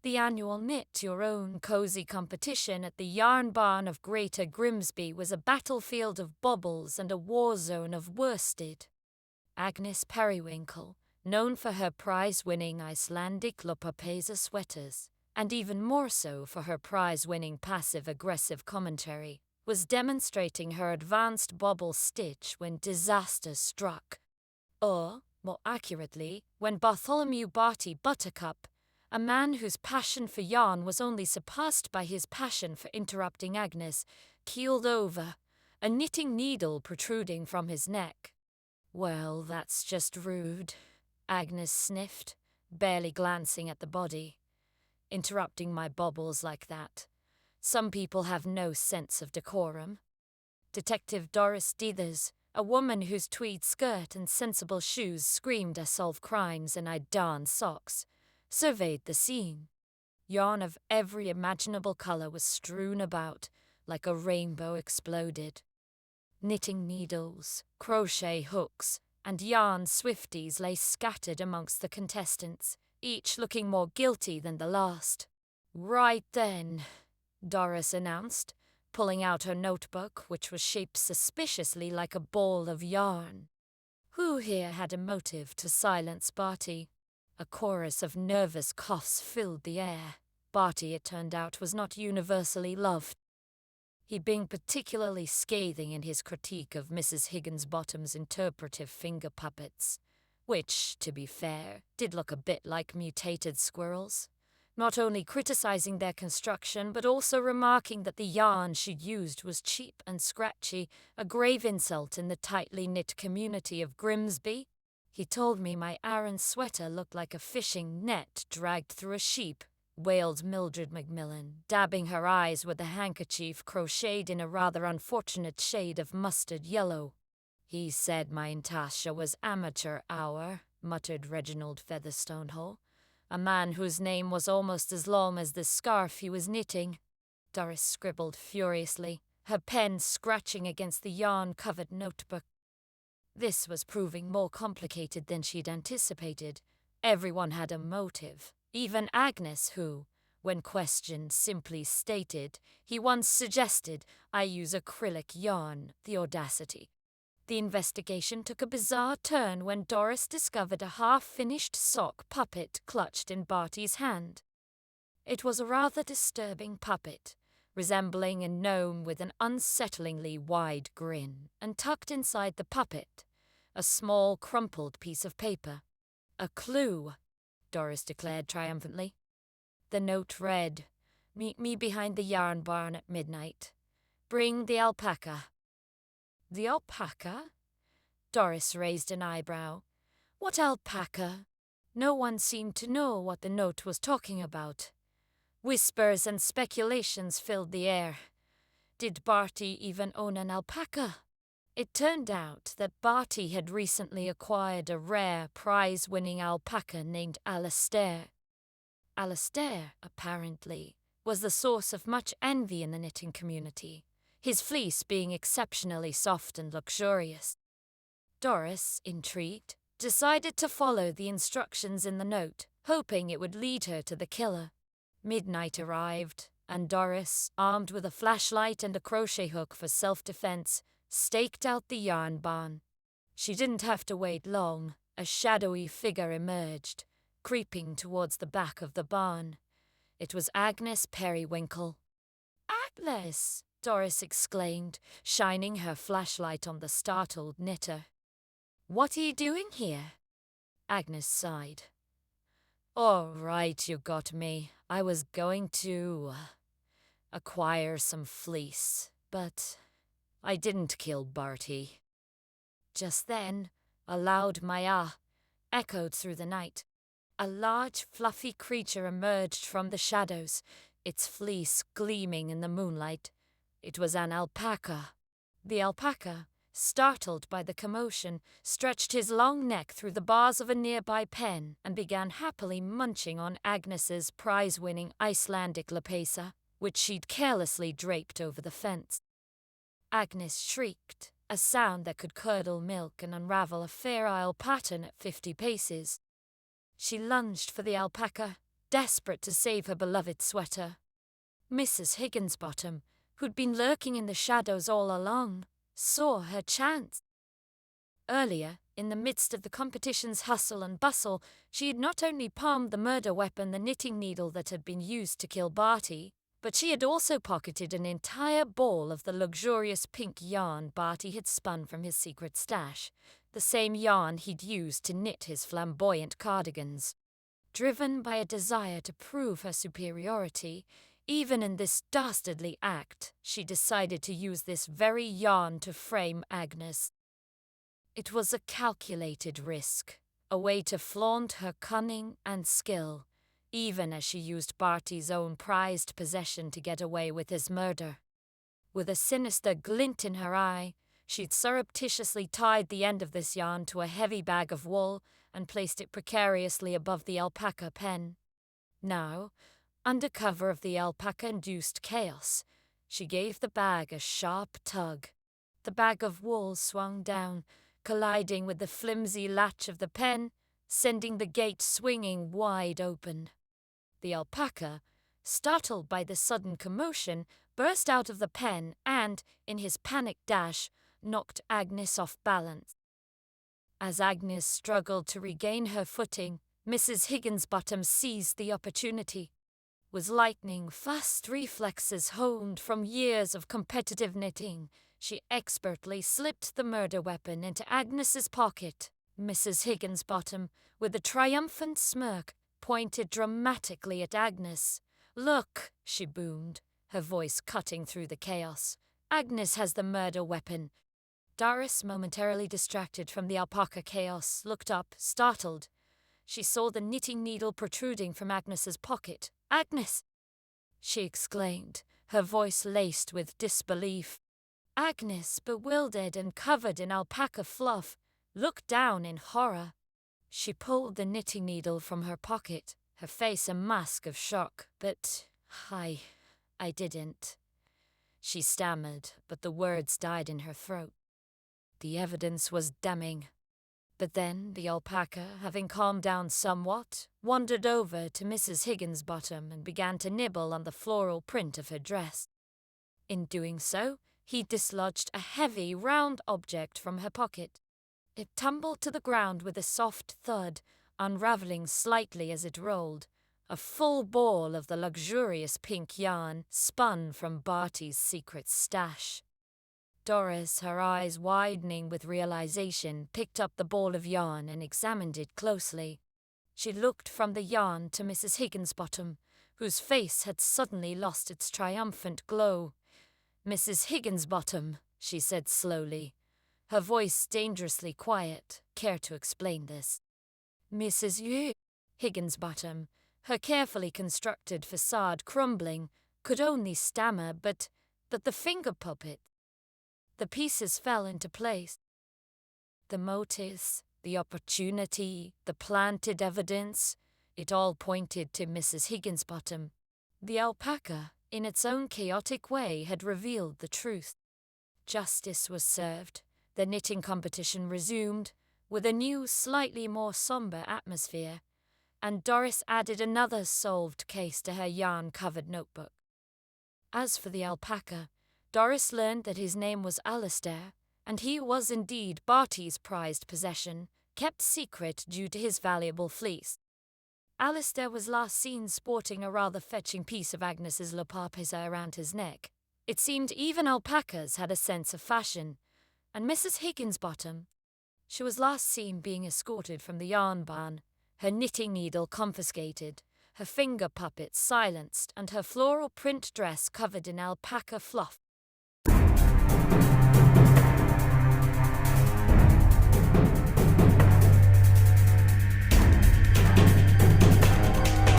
The annual Knit Your Own Cozy competition at the Yarn Barn of Greater Grimsby was a battlefield of baubles and a war zone of worsted. Agnes Periwinkle, known for her prize-winning Icelandic alpaca sweaters, and even more so for her prize-winning passive-aggressive commentary, was demonstrating her advanced bauble stitch when disaster struck. Or, more accurately, when Bartholomew Barty Buttercup, a man whose passion for yarn was only surpassed by his passion for interrupting Agnes, keeled over, a knitting needle protruding from his neck. "Well, that's just rude," Agnes sniffed, barely glancing at the body. "Interrupting my baubles like that. Some people have no sense of decorum." Detective Doris Dithers, a woman whose tweed skirt and sensible shoes screamed I solve crimes and I darn socks, surveyed the scene. Yarn of every imaginable colour was strewn about, like a rainbow exploded. Knitting needles, crochet hooks, and yarn swifties lay scattered amongst the contestants, each looking more guilty than the last. "Right then," Doris announced, pulling out her notebook, which was shaped suspiciously like a ball of yarn. Who here had a motive to silence Barty? A chorus of nervous coughs filled the air. Barty, it turned out, was not universally loved. He'd been particularly scathing in his critique of Mrs. Higginsbottom's interpretive finger puppets, which, to be fair, did look a bit like mutated squirrels. Not only criticizing their construction, but also remarking that the yarn she'd used was cheap and scratchy, a grave insult in the tightly knit community of Grimsby. "He told me my Aran sweater looked like a fishing net dragged through a sheep," wailed Mildred Macmillan, dabbing her eyes with a handkerchief crocheted in a rather unfortunate shade of mustard yellow. "He said my Natasha was amateur hour," muttered Reginald Featherstonehaugh, a man whose name was almost as long as the scarf he was knitting. Doris scribbled furiously, her pen scratching against the yarn-covered notebook. This was proving more complicated than she'd anticipated. Everyone had a motive, even Agnes, who, when questioned, simply stated, "He once suggested I use acrylic yarn," the audacity. The investigation took a bizarre turn when Doris discovered a half-finished sock puppet clutched in Barty's hand. It was a rather disturbing puppet, resembling a gnome with an unsettlingly wide grin, and tucked inside the puppet, a small crumpled piece of paper. "A clue," Doris declared triumphantly. The note read, "Meet me behind the yarn barn at midnight. Bring the alpaca." "The alpaca?" Doris raised an eyebrow. "What alpaca?" No one seemed to know what the note was talking about. Whispers and speculations filled the air. Did Barty even own an alpaca? It turned out that Barty had recently acquired a rare, prize-winning alpaca named Alastair. Alastair, apparently, was the source of much envy in the knitting community, his fleece being exceptionally soft and luxurious. Doris, intrigued, decided to follow the instructions in the note, hoping it would lead her to the killer. Midnight arrived, and Doris, armed with a flashlight and a crochet hook for self-defense, staked out the yarn barn. She didn't have to wait long. A shadowy figure emerged, creeping towards the back of the barn. It was Agnes Periwinkle. "Agnes!" Doris exclaimed, shining her flashlight on the startled knitter. "What are you doing here?" Agnes sighed. "All right, you got me. I was going to acquire some fleece, but I didn't kill Barty." Just then, a loud "Maya" echoed through the night. A large, fluffy creature emerged from the shadows, its fleece gleaming in the moonlight. It was an alpaca. The alpaca, startled by the commotion, stretched his long neck through the bars of a nearby pen and began happily munching on Agnes's prize-winning Icelandic alpaca, which she'd carelessly draped over the fence. Agnes shrieked, a sound that could curdle milk and unravel a Fair Isle pattern at 50 paces. She lunged for the alpaca, desperate to save her beloved sweater. Mrs. Higginsbottom, who'd been lurking in the shadows all along, saw her chance. Earlier, in the midst of the competition's hustle and bustle, she had not only palmed the murder weapon, the knitting needle that had been used to kill Barty, but she had also pocketed an entire ball of the luxurious pink yarn Barty had spun from his secret stash, the same yarn he'd used to knit his flamboyant cardigans. Driven by a desire to prove her superiority, even in this dastardly act, she decided to use this very yarn to frame Agnes. It was a calculated risk, a way to flaunt her cunning and skill, even as she used Barty's own prized possession to get away with his murder. With a sinister glint in her eye, she'd surreptitiously tied the end of this yarn to a heavy bag of wool and placed it precariously above the alpaca pen. Now, under cover of the alpaca-induced chaos, she gave the bag a sharp tug. The bag of wool swung down, colliding with the flimsy latch of the pen, sending the gate swinging wide open. The alpaca, startled by the sudden commotion, burst out of the pen and, in his panic dash, knocked Agnes off balance. As Agnes struggled to regain her footing, Mrs. Higginsbottom seized the opportunity. With lightning-fast reflexes honed from years of competitive knitting, she expertly slipped the murder weapon into Agnes's pocket. Mrs. Higginsbottom, with a triumphant smirk, pointed dramatically at Agnes. "Look," she boomed, her voice cutting through the chaos. "Agnes has the murder weapon." Doris, momentarily distracted from the alpaca chaos, looked up, startled. She saw the knitting needle protruding from Agnes's pocket. "Agnes!" she exclaimed, her voice laced with disbelief. Agnes, bewildered and covered in alpaca fluff, looked down in horror. She pulled the knitting needle from her pocket, her face a mask of shock. "But I didn't," she stammered, but the words died in her throat. The evidence was damning. But then the alpaca, having calmed down somewhat, wandered over to Mrs. Higginsbottom and began to nibble on the floral print of her dress. In doing so, he dislodged a heavy, round object from her pocket. It tumbled to the ground with a soft thud, unraveling slightly as it rolled. A full ball of the luxurious pink yarn spun from Barty's secret stash. Doris, her eyes widening with realization, picked up the ball of yarn and examined it closely. She looked from the yarn to Mrs. Higginsbottom, whose face had suddenly lost its triumphant glow. "Mrs. Higginsbottom," she said slowly, her voice dangerously quiet. "Care to explain this?" Mrs. Higginsbottom, her carefully constructed facade crumbling, could only stammer, but the finger puppet. The pieces fell into place. The motives, the opportunity, the planted evidence, it all pointed to Mrs. Higginsbottom. The alpaca, in its own chaotic way, had revealed the truth. Justice was served. The knitting competition resumed, with a new, slightly more somber atmosphere, and Doris added another solved case to her yarn-covered notebook. As for the alpaca, Doris learned that his name was Alistair, and he was indeed Barty's prized possession, kept secret due to his valuable fleece. Alistair was last seen sporting a rather fetching piece of Agnes's alpaca around his neck. It seemed even alpacas had a sense of fashion, and Mrs. Higginsbottom, she was last seen being escorted from the yarn barn, her knitting needle confiscated, her finger puppet silenced, and her floral print dress covered in alpaca fluff.